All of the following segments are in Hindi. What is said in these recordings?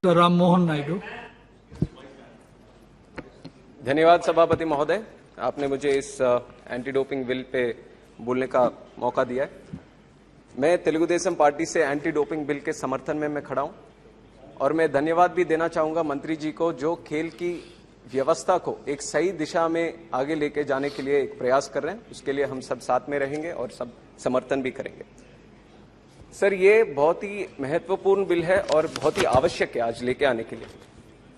डॉक्टर राम मोहन नायडू। धन्यवाद सभापति महोदय, आपने मुझे इस एंटी डोपिंग बिल पे बोलने का मौका दिया है। मैं तेलुगुदेशम पार्टी से एंटी डोपिंग बिल के समर्थन में मैं खड़ा हूं और मैं धन्यवाद भी देना चाहूंगा मंत्री जी को, जो खेल की व्यवस्था को एक सही दिशा में आगे लेके जाने के लिए एक प्रयास कर रहे हैं। उसके लिए हम सब साथ में रहेंगे और सब समर्थन भी करेंगे। सर, ये बहुत ही महत्वपूर्ण बिल है और बहुत ही आवश्यक है आज लेके आने के लिए।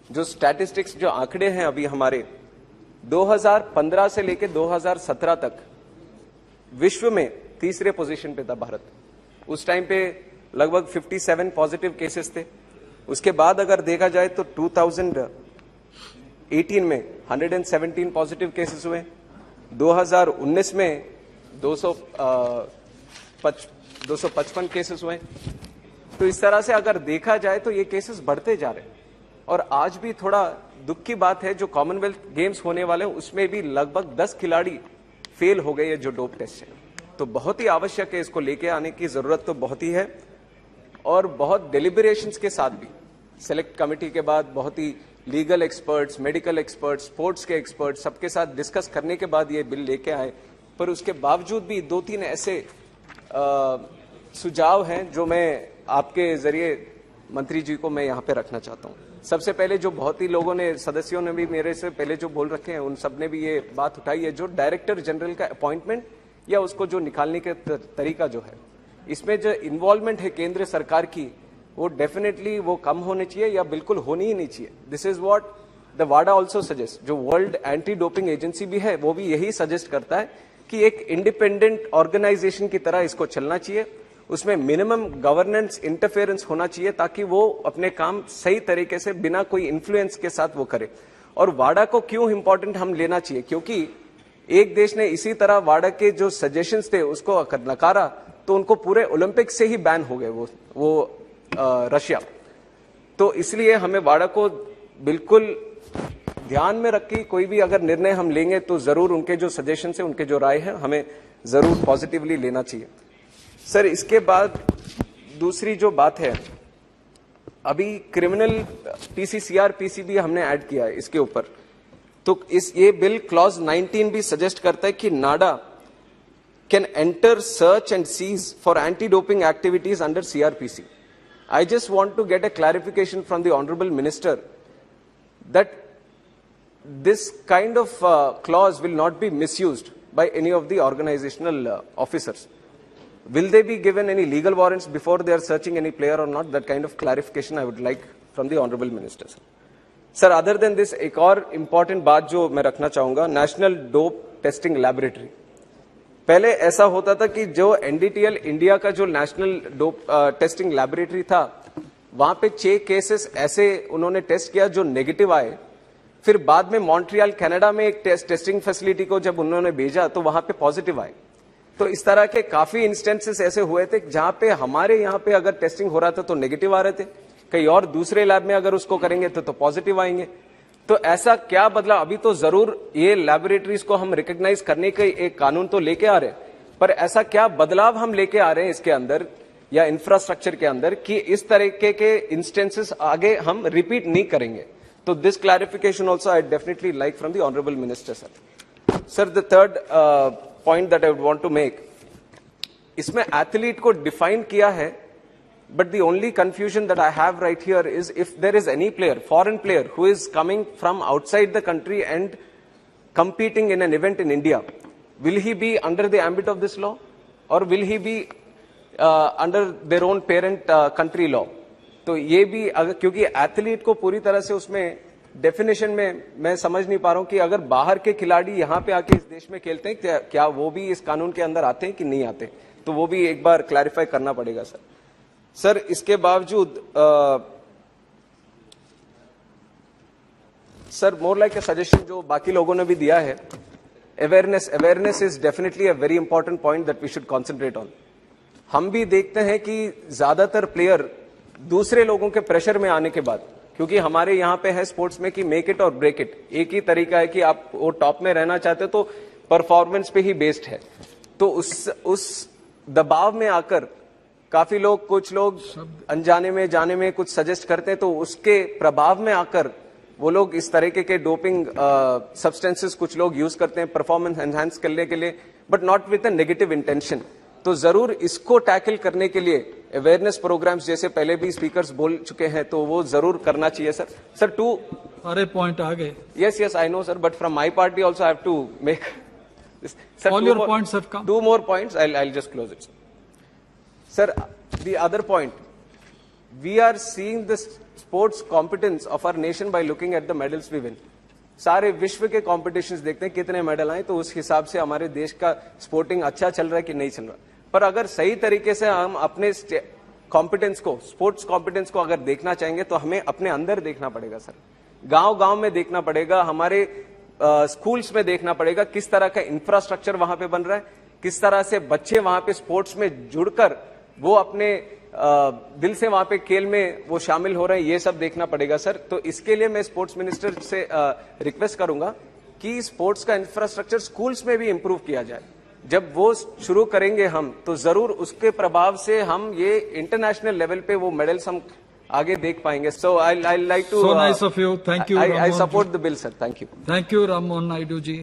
जो स्टैटिस्टिक्स, जो आंकड़े हैं अभी हमारे 2015 से लेकर 2017 तक विश्व में तीसरे पोजीशन पे था भारत। उस टाइम पे लगभग 57 पॉजिटिव केसेस थे। उसके बाद अगर देखा जाए तो 2018 में 117 पॉजिटिव केसेस हुए, 2019 में 255 केसेस हुए। तो इस तरह से अगर देखा जाए तो ये केसेस बढ़ते जा रहे हैं। और आज भी थोड़ा दुख की बात है, जो कॉमनवेल्थ गेम्स होने वाले हैं उसमें भी लगभग 10 खिलाड़ी फेल हो गए, जो डोप टेस्ट है। तो बहुत ही आवश्यक है, इसको लेके आने की जरूरत तो बहुत ही है। और बहुत डेलिब्रेशंस के साथ भी सेलेक्ट कमेटी के बाद बहुत ही legal experts, medical experts, sports के एक्सपर्ट्स सबके साथ डिस्कस करने के बाद ये बिल लेके आए। पर उसके बावजूद भी 2-3 ऐसे सुझाव हैं जो मैं आपके जरिए मंत्री जी को मैं यहाँ पे रखना चाहता हूँ। सबसे पहले, जो बहुत ही लोगों ने, सदस्यों ने भी मेरे से पहले जो बोल रखे हैं, उन सब ने भी ये बात उठाई है, जो डायरेक्टर जनरल का अपॉइंटमेंट या उसको जो निकालने का तरीका जो है, इसमें जो इन्वॉल्वमेंट है केंद्र सरकार की, वो डेफिनेटली वो कम होनी चाहिए या बिल्कुल होनी ही नहीं चाहिए। This is what the Wada also suggest. जो वर्ल्ड एंटी डोपिंग एजेंसी भी है वो भी यही सजेस्ट करता है कि एक इंडिपेंडेंट ऑर्गेनाइजेशन की तरह इसको चलना चाहिए। उसमें मिनिमम गवर्नेंस इंटरफेरेंस होना चाहिए ताकि वो अपने काम सही तरीके से बिना कोई इन्फ्लुएंस के साथ वो करे। और वाडा को क्यों इंपॉर्टेंट हम लेना चाहिए, क्योंकि एक देश ने इसी तरह वाडा के जो सजेशंस थे उसको नकारा तो उनको पूरे ओलंपिक से ही बैन हो गए वो रशिया। तो इसलिए हमें वाडा को बिल्कुल ध्यान में रख के कोई भी अगर निर्णय हम लेंगे तो जरूर उनके जो सजेशन है, उनके जो राय है, हमें जरूर पॉजिटिवली लेना चाहिए। सर, इसके बाद दूसरी जो बात है, अभी क्रिमिनल पीसी, सीआरपीसी भी हमने ऐड किया है इसके ऊपर। तो ये बिल क्लॉज 19 भी सजेस्ट करता है कि NADA can enter, search and seize for anti doping activities under CrPC. I just want to get a clarification from the honourable minister that this kind of clause will not be misused by any of the organizational officers. Will they be given any legal warrants before they are searching any player or not? That kind of clarification I would like from the honorable minister. Sir, other than this, एक और important बात जो मैं रखना चाहूंगा, नेशनल डोप टेस्टिंग लैबोरेटरी। पहले ऐसा होता था कि जो एनडीटीएल इंडिया का जो नेशनल डोप टेस्टिंग लैबोरेटरी था, वहां पे 6 केसेस ऐसे उन्होंने टेस्ट किया जो नेगेटिव आए। फिर बाद में मॉन्ट्रियल कनाडा में एक टेस्टिंग फैसिलिटी को जब उन्होंने भेजा तो वहां पे पॉजिटिव आए। तो इस तरह के काफी इंस्टेंसेस ऐसे हुए थे जहां पे हमारे यहाँ पे अगर टेस्टिंग हो रहा था तो नेगेटिव आ रहे थे, कहीं और दूसरे लैब में अगर उसको करेंगे तो पॉजिटिव आएंगे। तो ऐसा क्या बदला? अभी तो जरूर ये लैबोरेटरीज को हम रिकॉग्नाइज करने के एक कानून तो लेके आ रहे हैं, पर ऐसा क्या बदलाव हम लेके आ रहे हैं इसके अंदर या इंफ्रास्ट्रक्चर के अंदर कि इस तरीके के इंस्टेंसेस आगे हम रिपीट नहीं करेंगे। So this clarification also I definitely like from the honorable minister, sir. Sir, the third point that I would want to make, इसमें athlete को define किया है, but the only confusion that I have right here is if there is any player, foreign player who is coming from outside the country and competing in an event in India, will he be under the ambit of this law or will he be under their own parent country law? तो ये भी अगर, क्योंकि एथलीट को पूरी तरह से उसमें डेफिनेशन में मैं समझ नहीं पा रहा हूं कि अगर बाहर के खिलाड़ी यहां पे आके इस देश में खेलते हैं क्या वो भी इस कानून के अंदर आते हैं कि नहीं आते, तो वो भी एक बार क्लैरिफाई करना पड़ेगा सर। सर, इसके बावजूद sir, more like a suggestion जो बाकी लोगों ने भी दिया है, awareness is definitely a very important point that we should concentrate on. हम भी देखते हैं कि ज्यादातर प्लेयर दूसरे लोगों के प्रेशर में आने के बाद, क्योंकि हमारे यहाँ पे है स्पोर्ट्स में कि मेक इट और ब्रेक इट, एक ही तरीका है कि आप वो टॉप में रहना चाहते हो तो परफॉर्मेंस पे ही बेस्ड है। तो उस दबाव में आकर काफी लोग, कुछ लोग अनजाने में जाने में कुछ सजेस्ट करते हैं, तो उसके प्रभाव में आकर वो लोग इस तरीके के डोपिंग सब्सटेंसेस कुछ लोग यूज करते हैं परफॉर्मेंस एनहांस करने के लिए, but not with a negative intention. तो जरूर इसको टैकल करने के लिए अवेयरनेस प्रोग्राम्स जैसे पहले भी स्पीकर्स बोल चुके हैं, तो वो जरूर करना चाहिए सर। सर टू सारे पॉइंट आ गए। yes I know sir, but from my party also I have to make sir, All your points have come. 2 more points, I'll just close it sir. The other point, we are seeing the sports competence of our nation by looking at the medals we win. सारे विश्व के कॉम्पिटिशन्स देखते हैं कितने मेडल आए, तो उस हिसाब से हमारे देश का स्पोर्टिंग अच्छा चल रहा है कि नहीं चल रहा। पर अगर सही तरीके से हम अपने कॉम्पिटेंस को, स्पोर्ट्स कॉम्पिटेंस को अगर देखना चाहेंगे तो हमें अपने अंदर देखना पड़ेगा सर। गांव गांव में देखना पड़ेगा, हमारे स्कूल्स में देखना पड़ेगा किस तरह का इंफ्रास्ट्रक्चर वहां पे बन रहा है, किस तरह से बच्चे वहां पे स्पोर्ट्स में जुड़कर वो अपने दिल से वहां पे खेल में वो शामिल हो रहे हैं, ये सब देखना पड़ेगा सर। तो इसके लिए मैं स्पोर्ट्स मिनिस्टर से रिक्वेस्ट करूंगा कि स्पोर्ट्स का इंफ्रास्ट्रक्चर स्कूल्स में भी इंप्रूव किया जाए। जब वो शुरू करेंगे हम, तो जरूर उसके प्रभाव से हम ये इंटरनेशनल लेवल पे वो मेडल्स हम आगे देख पाएंगे। So I like to, So nice of you. Thank you, I Ram Mohan support the bill sir. Thank you. Thank you, Ram Mohan Naidu ji.